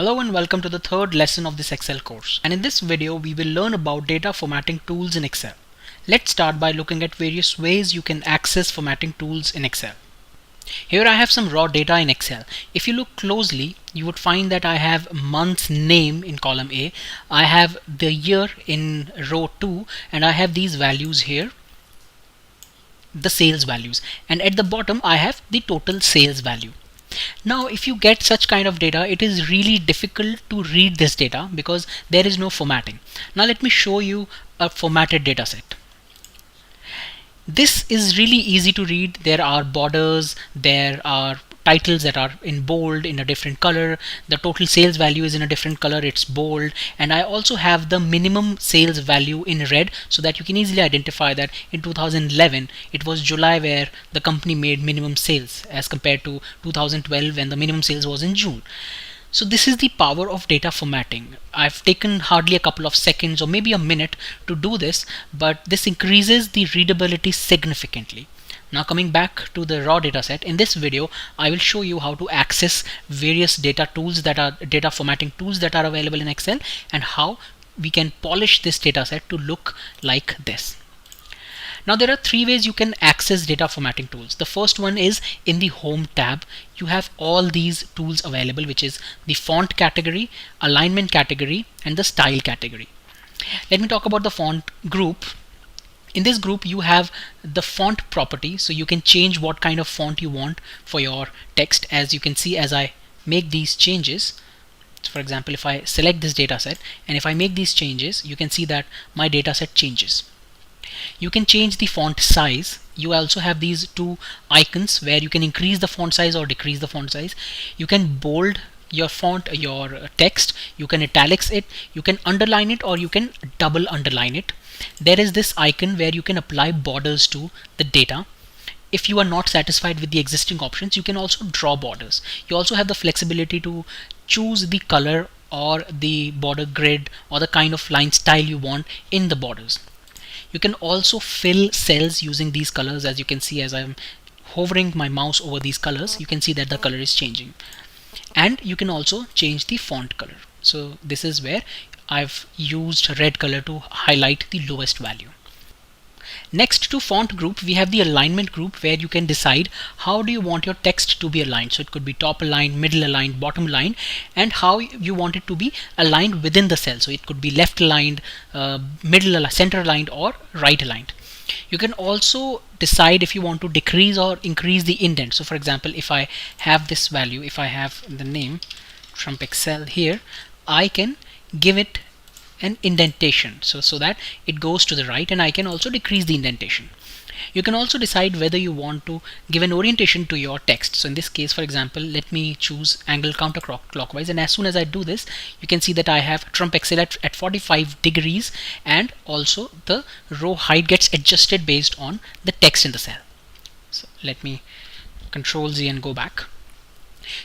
Hello and welcome to the third lesson of this Excel course. And in this video, we will learn about data formatting tools in Excel. Let's start by looking at various ways you can access formatting tools in Excel. Here I have some raw data in Excel. If you look closely, you would find that I have month's name in column A, I have the year in row 2, and I have these values here, the sales values, and at the bottom I have the total sales value. Now if you get such kind of data, it is really difficult to read this data because there is no formatting. Now let me show you a formatted data set. This is really easy to read. There are borders, there are titles that are in bold in a different color, the total sales value is in a different color, it's bold, and I also have the minimum sales value in red so that you can easily identify that in 2011 it was July where the company made minimum sales as compared to 2012 when the minimum sales was in June. So this is the power of data formatting. I've taken hardly a couple of seconds or maybe a minute to do this, but this increases the readability significantly. Now coming back to the raw data set, in this video I will show you how to access various data formatting tools that are available in Excel and how we can polish this data set to look like this. Now there are three ways you can access data formatting tools. The first one is in the Home tab. You have all these tools available, which is the font category, alignment category, and the style category. Let me talk about the font group. In this group you have the font property, so you can change what kind of font you want for your text. As you can see, as I make these changes, for example, if I select this data set and if I make these changes, you can see that my data set changes. You can change the font size. You also have these two icons where you can increase the font size or decrease the font size. You can bold your font, your text, you can italics it, you can underline it, or you can double underline it. There is this icon where you can apply borders to the data. If you are not satisfied with the existing options, you can also draw borders. You also have the flexibility to choose the color or the border grid or the kind of line style you want in the borders. You can also fill cells using these colors. As you can see, as I'm hovering my mouse over these colors, you can see that the color is changing. And you can also change the font color. So this is where I've used red color to highlight the lowest value. Next to font group, we have the alignment group where you can decide how do you want your text to be aligned. So it could be top aligned, middle aligned, bottom aligned, and how you want it to be aligned within the cell. So it could be left aligned, center aligned, or right aligned. You can also decide if you want to decrease or increase the indent. So for example, if I have this value, if I have the name Trump Excel here, I can give it an indentation so that it goes to the right, and I can also decrease the indentation. You can also decide whether you want to give an orientation to your text. So in this case, for example, let me choose angle counterclockwise, and as soon as I do this, you can see that I have Trump Excel at 45 degrees, and also the row height gets adjusted based on the text in the cell. So let me Control Z and go back.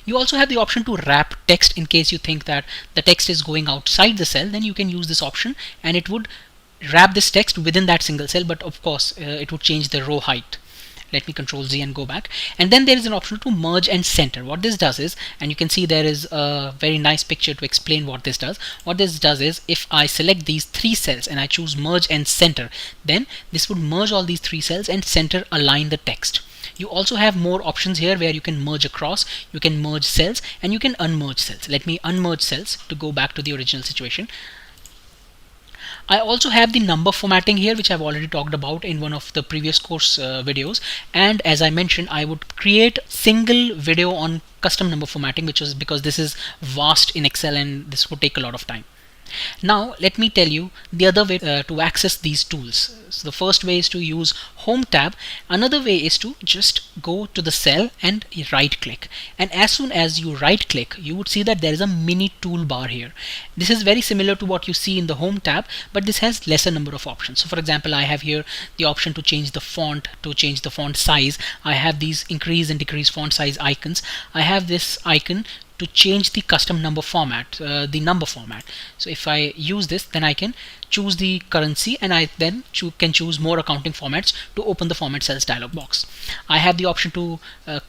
You also have the option to wrap text. In case you think that the text is going outside the cell, then you can use this option and it would wrap this text within that single cell, but of course it would change the row height. Let me Control Z and go back. And then there is an option to merge and center. What this does is, and you can see there is a very nice picture to explain what this does. What this does is, if I select these three cells and I choose merge and center, then this would merge all these three cells and center align the text. You also have more options here where you can merge across, you can merge cells, and you can unmerge cells. Let me unmerge cells to go back to the original situation. I also have the number formatting here, which I've already talked about in one of the previous course videos. And as I mentioned, I would create single video on custom number formatting, which is because this is vast in Excel and this would take a lot of time. Now let me tell you the other way to access these tools. So the first way is to use Home tab. Another way is to just go to the cell and right click, and as soon as you right click, you would see that there is a mini toolbar here. This is very similar to what you see in the Home tab, but this has lesser number of options. So for example, I have here the option to change the font, to change the font size. I have these increase and decrease font size icons. I have this icon to change the custom number format, the number format. So if I use this, then I can choose the currency, and I then can choose more accounting formats to open the format cells dialog box. I have the option to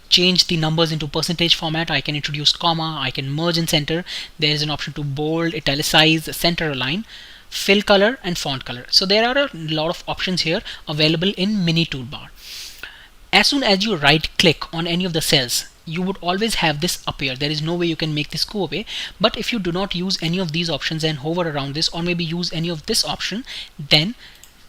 change the numbers into percentage format. I can introduce comma, I can merge and center. There is an option to bold, italicize, center align, fill color, and font color. So there are a lot of options here available in mini toolbar. As soon as you right click on any of the cells, you would always have this appear. There is no way you can make this go away. But if you do not use any of these options and hover around this, or maybe use any of this option, then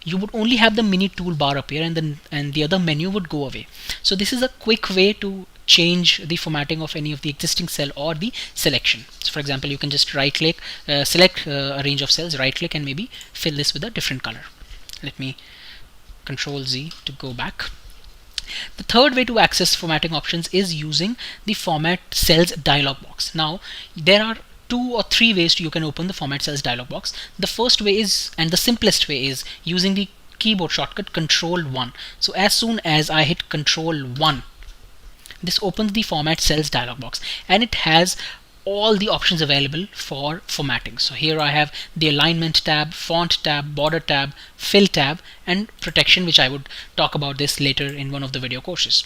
you would only have the mini toolbar appear, and the other menu would go away. So this is a quick way to change the formatting of any of the existing cell or the selection. So for example, you can just right click, select a range of cells, right click, and maybe fill this with a different color. Let me Control Z to go back. The third way to access formatting options is using the format cells dialog box. Now there are 2 or 3 ways you can open the format cells dialog box. The first way is, and the simplest way, is using the keyboard shortcut Control 1. So as soon as I hit Control 1, this opens the format cells dialog box, and it has all the options available for formatting. So here I have the alignment tab, font tab, border tab, fill tab, and protection, which I would talk about this later in one of the video courses.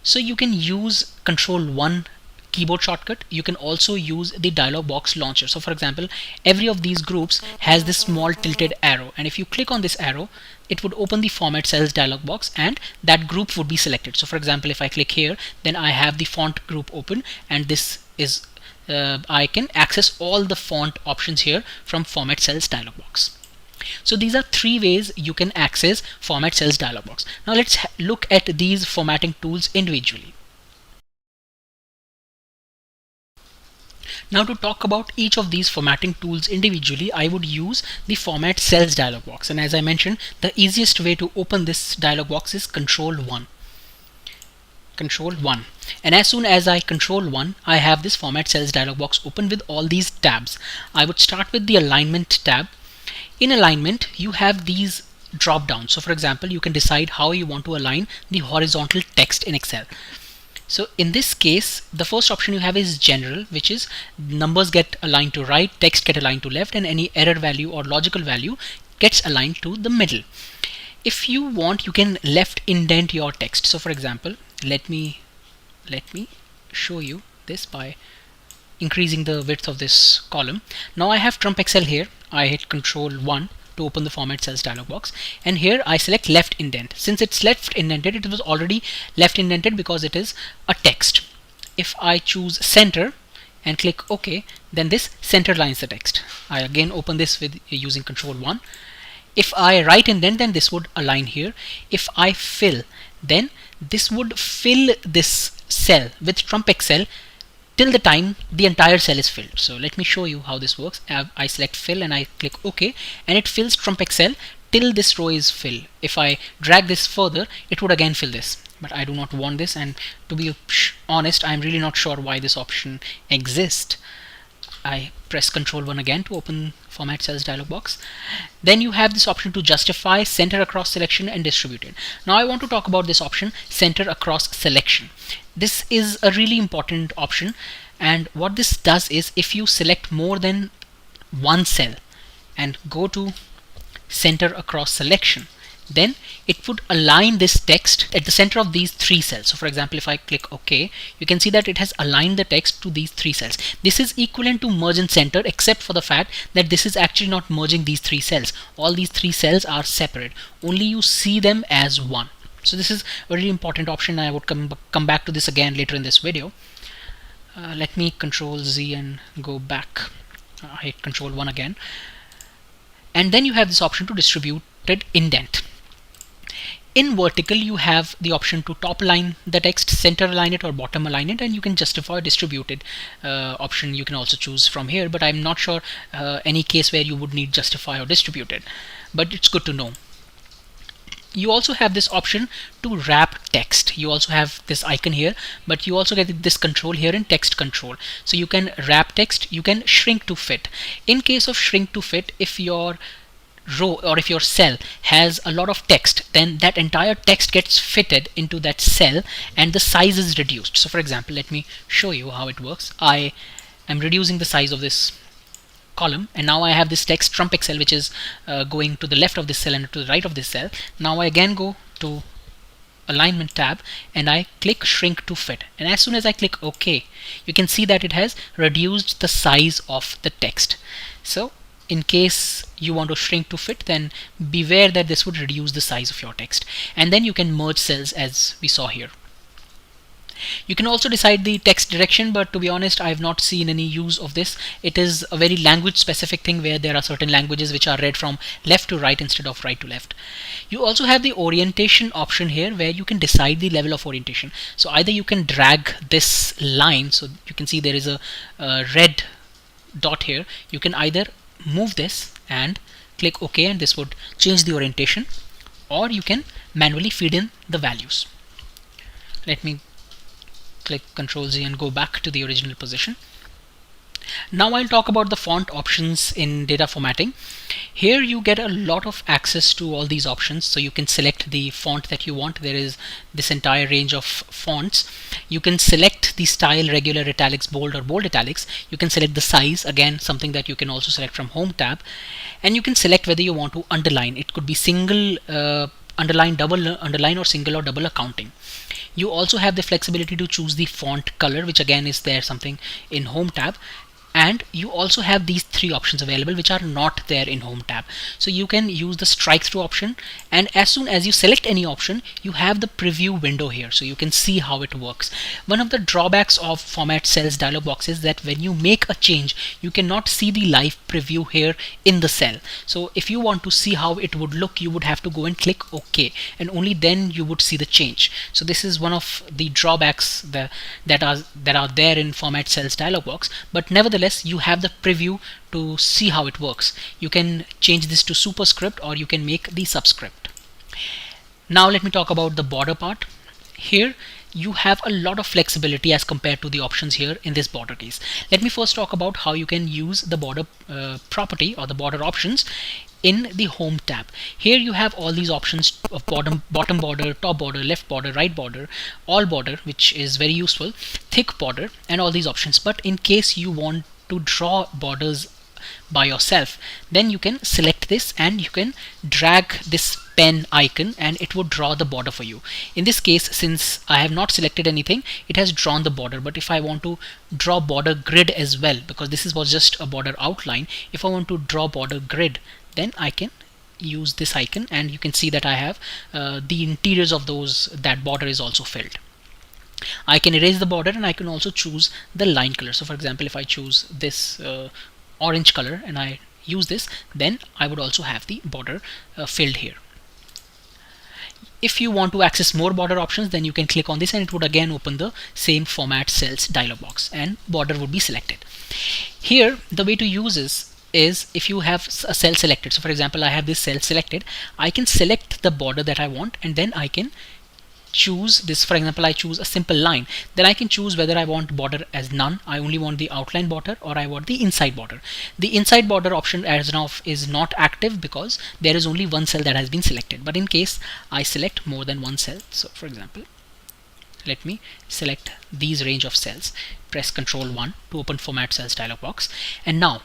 So you can use Control 1 keyboard shortcut. You can also use the dialog box launcher. So for example, every of these groups has this small tilted arrow, and if you click on this arrow, it would open the format cells dialog box, and that group would be selected. So for example, if I click here, then I have the font group open, and this is I can access all the font options here from format cells dialog box. So these are 3 ways you can access format cells dialog box. Now let's look at these formatting tools individually. Now to talk about each of these formatting tools individually, I would use the format cells dialog box, and as I mentioned, the easiest way to open this dialog box is Control 1. Control 1, and as soon as I Control 1, I have this format cells dialog box open with all these tabs. I would start with the alignment tab. In alignment, you have these drop downs. So for example, you can decide how you want to align the horizontal text in Excel. So in this case, the first option you have is general, which is numbers get aligned to right, text get aligned to left, and any error value or logical value gets aligned to the middle. If you want, you can left indent your text. So for example, let me show you this by increasing the width of this column. Now I have Trump Excel here. I hit Control 1 to open the format cells dialog box, and here I select left indent. Since it's left indented, it was already left indented because it is a text. If I choose center and click OK, then this center lines the text. I again open this with using Control 1. If I right indent, then this would align here. If I fill, then this would fill this cell with Trump Excel till the time the entire cell is filled. So let me show you how this works. I select fill and I click OK, and it fills Trump Excel till this row is filled. If I drag this further, it would again fill this, but I do not want this, and to be honest, I'm really not sure why this option exists. I press Control 1 again to open format cells dialog box. Then you have this option to justify, center across selection, and distributed. Now I want to talk about this option, center across selection. This is a really important option, and what this does is, if you select more than one cell and go to center across selection, then it would align this text at the center of these 3 cells. So for example, if I click OK, you can see that it has aligned the text to these 3 cells. This is equivalent to merge and center, except for the fact that this is actually not merging these 3 cells. All these 3 cells are separate. Only you see them as one. So this is a really important option. I would come back to this again later in this video. Let me Control Z and go back. I hit Control 1 again. And then you have this option to distributed indent. In vertical, you have the option to top align the text, center align it, or bottom align it, and you can justify distributed option. You can also choose from here, but I'm not sure any case where you would need justify or distributed, but it's good to know. You also have this option to wrap text. You also have this icon here, but you also get this control here in text control. So you can wrap text, you can shrink to fit. In case of shrink to fit, if your row or if your cell has a lot of text, then that entire text gets fitted into that cell and the size is reduced. So for example, let me show you how it works. I am reducing the size of this column, and now I have this text from pixel which is going to the left of this cell and to the right of this cell. Now I again go to alignment tab and I click shrink to fit, and as soon as I click OK, you can see that it has reduced the size of the text. So in case you want to shrink to fit, then beware that this would reduce the size of your text, and then you can merge cells as we saw here. You can also decide the text direction, but to be honest, I have not seen any use of this. It is a very language specific thing where there are certain languages which are read from left to right instead of right to left. You also have the orientation option here where you can decide the level of orientation. So either you can drag this line, so you can see there is a red dot here. You can either move this and click OK, and this would change the orientation, or you can manually feed in the values. Let me click Ctrl Z and go back to the original position. Now I'll talk about the font options in data formatting. Here you get a lot of access to all these options, so you can select the font that you want. There is this entire range of fonts. You can select the style, regular, italics, bold or bold italics. You can select the size, again something that you can also select from Home tab, and you can select whether you want to underline. It could be single underline, double underline, or single or double accounting. You also have the flexibility to choose the font color, which again is there something in Home tab, and you also have these three options available which are not there in Home tab. So you can use the strike through option, and as soon as you select any option, you have the preview window here, so you can see how it works. One of the drawbacks of Format Cells dialog box is that when you make a change, you cannot see the live preview here in the cell. So if you want to see how it would look, you would have to go and click OK, and only then you would see the change. So this is one of the drawbacks that are there in Format Cells dialog box, but nevertheless you have the preview to see how it works. You can change this to superscript, or you can make the subscript. Now let me talk about the border part. Here you have a lot of flexibility as compared to the options here in this border case. Let me first talk about how you can use the border property or the border options in the Home tab. Here you have all these options of bottom border, top border, left border, right border, all border, which is very useful, thick border, and all these options. But in case you want to draw borders by yourself, then you can select this and you can drag this pen icon and it would draw the border for you. In this case, since I have not selected anything, it has drawn the border. But if I want to draw border grid as well, because this was just a border outline, if I want to draw border grid, then I can use this icon and you can see that I have the interiors of that border is also filled. I can erase the border and I can also choose the line color. So for example, if I choose this orange color and I use this, then I would also have the border filled here. If you want to access more border options, then you can click on this and it would again open the same Format Cells dialog box and border would be selected. Here the way to use this is if you have a cell selected. So for example, I have this cell selected, I can select the border that I want and then I can choose this. For example, I choose a simple line, then I can choose whether I want border as none, I only want the outline border, or I want the inside border. The inside border option as now is not active because there is only one cell that has been selected. But in case I select more than one cell, so for example, let me select these range of cells, press Ctrl 1 to open Format Cells dialog box, and now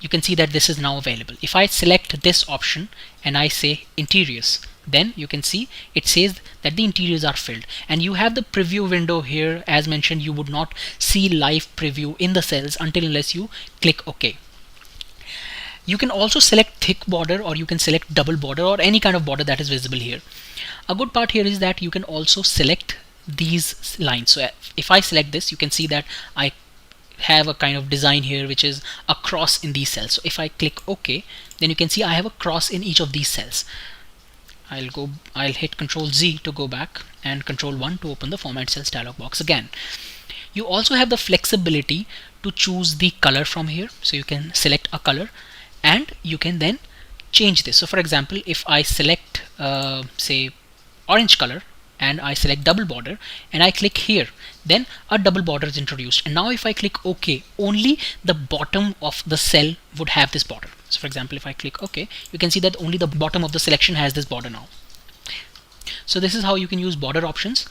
you can see that this is now available. If I select this option and I say interiors, then you can see it says that the interiors are filled, and you have the preview window here. As mentioned, you would not see live preview in the cells unless you click OK. You can also select thick border, or you can select double border, or any kind of border that is visible here. A good part here is that you can also select these lines. So if I select this, you can see that I have a kind of design here which is a cross in these cells. So if I click OK, then you can see I have a cross in each of these cells. I'll hit Ctrl Z to go back and Ctrl 1 to open the Format Cells dialog box again. You also have the flexibility to choose the color from here, so you can select a color and you can then change this. So for example, if I select say orange color, and I select double border and I click here, then a double border is introduced. And now if I click OK, only the bottom of the cell would have this border. So for example, if I click OK, you can see that only the bottom of the selection has this border now. So this is how you can use border options.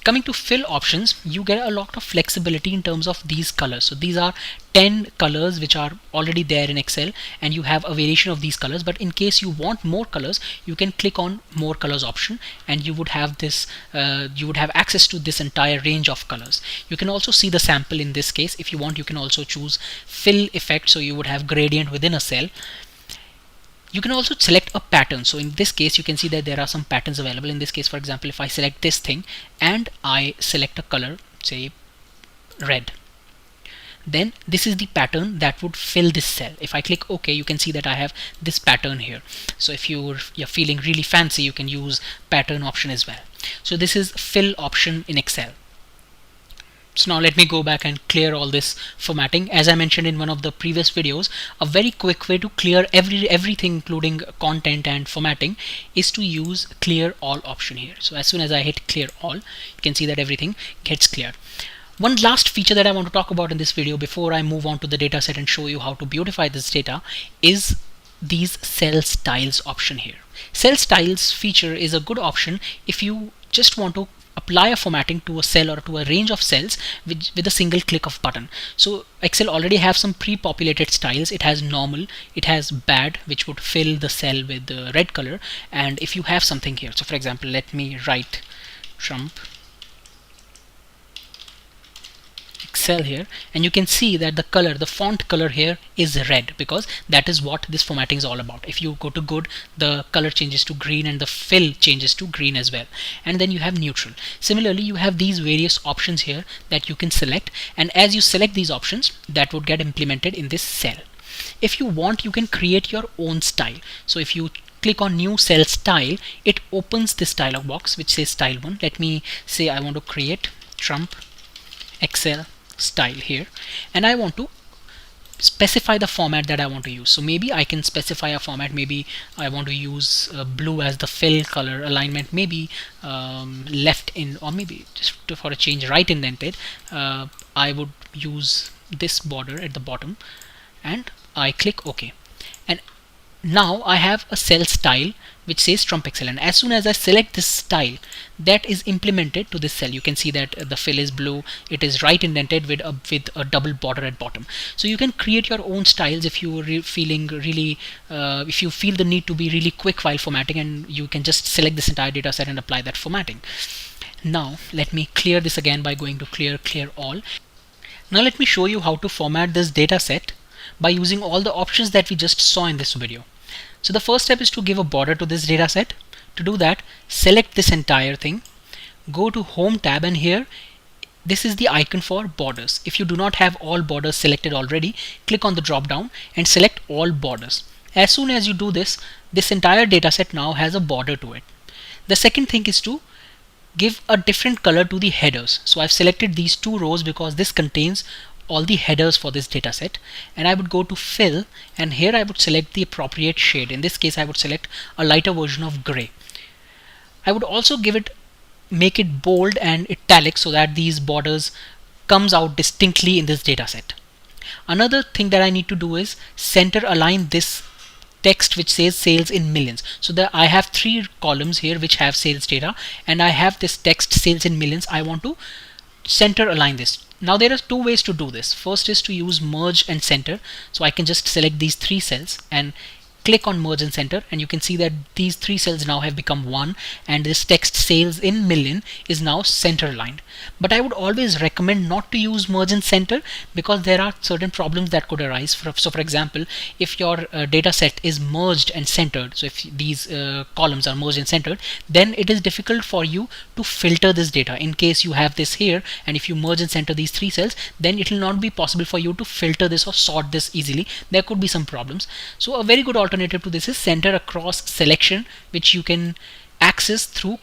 Coming to fill options, you get a lot of flexibility in terms of these colors. So these are 10 colors which are already there in Excel, and you have a variation of these colors, but in case you want more colors, you can click on more colors option and you would have this you would have access to this entire range of colors. You can also see the sample in this case. If you want, you can also choose fill effect, so you would have gradient within a cell. You can also select a pattern. So in this case, you can see that there are some patterns available. In this case, for example, if I select this thing and I select a color, say red, then this is the pattern that would fill this cell. If I click OK, you can see that I have this pattern here. So if you're feeling really fancy, you can use pattern option as well. So this is fill option in Excel. So now let me go back and clear all this formatting. As I mentioned in one of the previous videos, a very quick way to clear everything including content and formatting is to use clear all option here. So as soon as I hit clear all, you can see that everything gets cleared. One last feature that I want to talk about in this video before I move on to the data set and show you how to beautify this data is these cell styles option here. Cell styles feature is a good option if you just want to apply a formatting to a cell or to a range of cells with a single click of button. So Excel already have some pre-populated styles. It has normal, it has bad, which would fill the cell with the red color, and if you have something here, so for example, let me write Trump Excel here, and you can see that the color, the font color here is red, because that is what this formatting is all about. If you go to good, the color changes to green and the fill changes to green as well. And then you have neutral. Similarly, you have these various options here that you can select, and as you select these options, that would get implemented in this cell. If you want, you can create your own style. So if you click on new cell style, it opens this dialog box which says style 1. Let me say I want to create Trump Excel style here, and I want to specify the format that I want to use. So maybe I can specify a format. Maybe I want to use blue as the fill color, alignment maybe left in, or maybe just for a change right indented. I would use this border at the bottom, and I click OK, and now I have a cell style which says Trump Excel, and as soon as I select this style, that is implemented to this cell. You can see that the fill is blue, it is right indented with a double border at bottom. So you can create your own styles if you are feeling really if you feel the need to be really quick while formatting, and you can just select this entire data set and apply that formatting. Now let me clear this again by going to clear all. Now let me show you how to format this data set by using all the options that we just saw in this video. So the first step is to give a border to this data set. To do that, select this entire thing, go to Home tab, and here this is the icon for borders. If you do not have all borders selected already, click on the drop down and select all borders. As soon as you do this, this entire data set now has a border to it. The second thing is to give a different color to the headers. So I've selected these two rows because this contains all the headers for this data set, and I would go to fill, and here I would select the appropriate shade. In this case, I would select a lighter version of gray. I would also make it bold and italic so that these borders comes out distinctly in this data set. Another thing that I need to do is center align this text which says sales in millions. So that I have 3 columns here which have sales data, and I have this text sales in millions. I want to center align this. Now there are 2 ways to do this. First is to use merge and center. So I can just select these 3 cells and click on merge and center, and you can see that these 3 cells now have become one, and this text sales in million is now center aligned. But I would always recommend not to use merge and center, because there are certain problems that could arise. So for example, if your data set is merged and centered, so if these columns are merged and centered, then it is difficult for you to filter this data. In case you have this here, and if you merge and center these 3 cells, then it will not be possible for you to filter this or sort this easily. There could be some problems. So a very good alternative to this is center across selection, which you can access through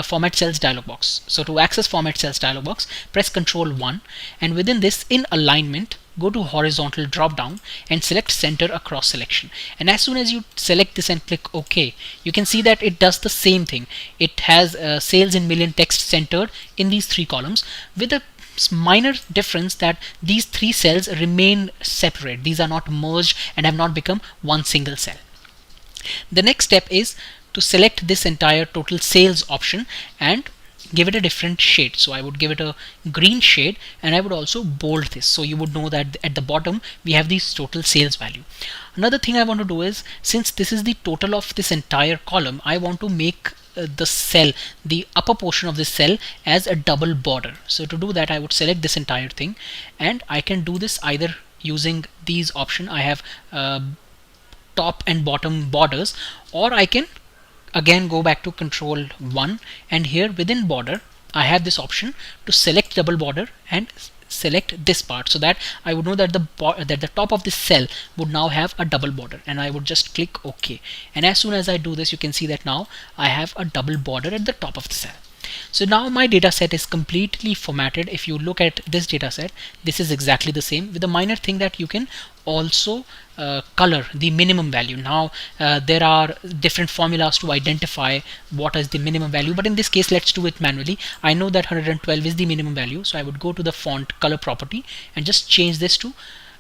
format cells dialog box. So to access format cells dialog box, press Ctrl 1, and within this, in alignment, go to horizontal drop down and select center across selection. And as soon as you select this and click OK, you can see that it does the same thing. It has sales in million text centered in these three columns, with a minor difference that these three cells remain separate. These are not merged and have not become one single cell. The next step is to select this entire total sales option and give it a different shade. So I would give it a green shade, and I would also bold this, so you would know that at the bottom we have this total sales value. Another thing I want to do is, since this is the total of this entire column, I want to make the cell, the upper portion of this cell, as a double border. So to do that, I would select this entire thing, and I can do this either using these options. I have top and bottom borders, or I can again go back to control 1, and here within border I have this option to select double border and select this part, so that I would know that the top of this cell would now have a double border, and I would just click OK. And as soon as I do this, you can see that now I have a double border at the top of the cell. So now my data set is completely formatted. If you look at this data set, this is exactly the same, with a minor thing that you can also color the minimum value. Now there are different formulas to identify what is the minimum value, but in this case let's do it manually. I know that 112 is the minimum value, so I would go to the font color property and just change this to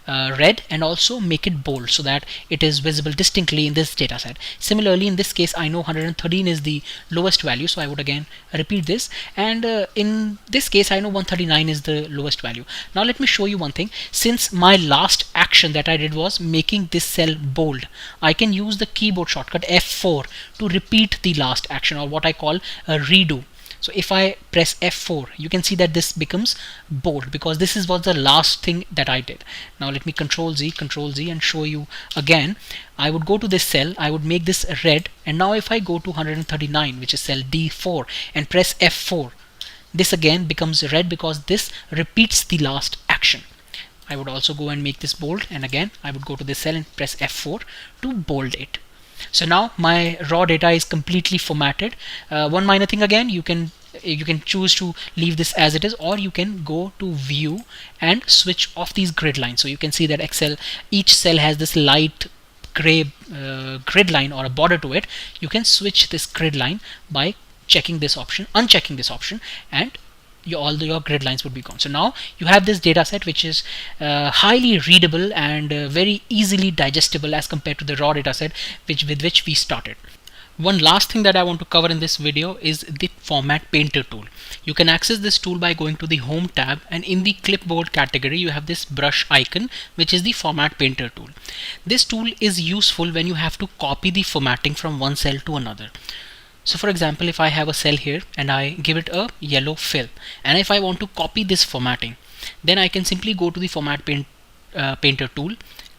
red, and also make it bold so that it is visible distinctly in this data set. Similarly, in this case I know 113 is the lowest value, so I would again repeat this, and in this case I know 139 is the lowest value. Now let me show you one thing. Since my last action that I did was making this cell bold, I can use the keyboard shortcut F4 to repeat the last action, or what I call a redo. So if I press F4, you can see that this becomes bold, because this was the last thing that I did. Now let me Control Z and show you again. I would go to this cell, I would make this red, and now if I go to 139, which is cell D4, and press F4, this again becomes red, because this repeats the last action. I would also go and make this bold, and again I would go to this cell and press F4 to bold it. So now my raw data is completely formatted. One minor thing again, you can choose to leave this as it is, or you can go to view and switch off these grid lines. So you can see that Excel, each cell has this light gray grid line or a border to it. You can switch this grid line by checking this option, unchecking this option, and all your grid lines would be gone. So now you have this data set which is highly readable and very easily digestible as compared to the raw data set with which we started. One last thing that I want to cover in this video is the Format Painter tool. You can access this tool by going to the Home tab, and in the clipboard category you have this brush icon, which is the Format Painter tool. This tool is useful when you have to copy the formatting from one cell to another. So for example, if I have a cell here and I give it a yellow fill, and if I want to copy this formatting, then I can simply go to the Painter tool,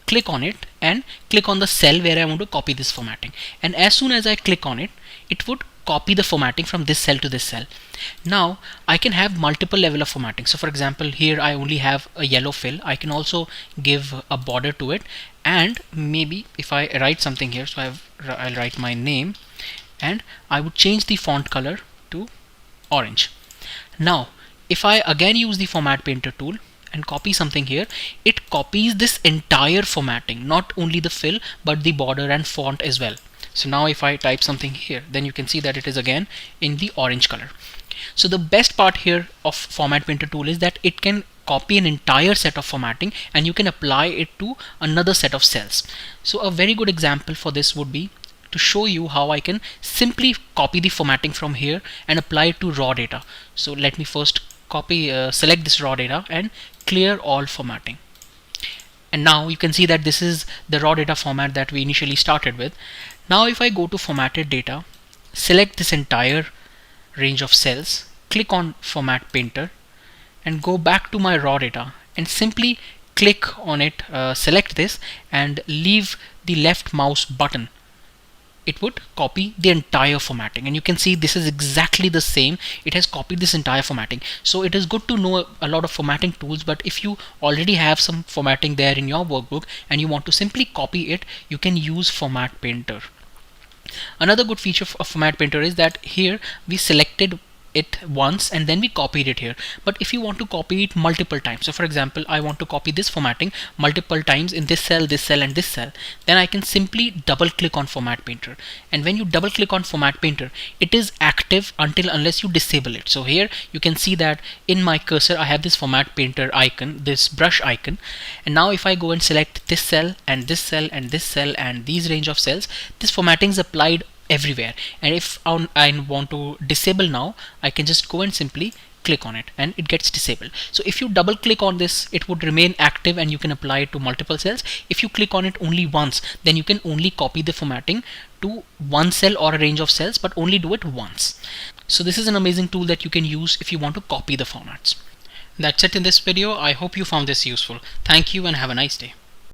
click on it, and click on the cell where I want to copy this formatting. And as soon as I click on it, it would copy the formatting from this cell to this cell. Now I can have multiple level of formatting. So for example, here I only have a yellow fill. I can also give a border to it, and maybe if I write something here, so I'll write my name, and I would change the font color to orange. Now if I again use the Format Painter tool and copy something here, it copies this entire formatting, not only the fill but the border and font as well. So now if I type something here, then you can see that it is again in the orange color. So the best part here of Format Painter tool is that it can copy an entire set of formatting and you can apply it to another set of cells. So a very good example for this would be to show you how I can simply copy the formatting from here and apply it to raw data. So let me first select this raw data and clear all formatting. And now you can see that this is the raw data format that we initially started with. Now if I go to formatted data, select this entire range of cells, click on Format Painter, and go back to my raw data and simply click on it, select this and leave the left mouse button. It would copy the entire formatting, and you can see this is exactly the same. It has copied this entire formatting. So it is good to know a lot of formatting tools, but if you already have some formatting there in your workbook and you want to simply copy it, you can use Format Painter. Another good feature of Format Painter is that here we selected it once and then we copied it here. But if you want to copy it multiple times, so for example I want to copy this formatting multiple times in this cell, this cell and this cell, then I can simply double click on Format Painter. And when you double click on Format Painter, it is active unless you disable it. So here you can see that in my cursor I have this Format Painter icon, this brush icon, and now if I go and select this cell and this cell and this cell and these range of cells, this formatting is applied everywhere. And if I want to disable now, I can just go and simply click on it and it gets disabled. So if you double click on this, it would remain active and you can apply it to multiple cells. If you click on it only once, then you can only copy the formatting to one cell or a range of cells, but only do it once. So this is an amazing tool that you can use if you want to copy the formats. That's it in this video. I hope you found this useful. Thank you and have a nice day.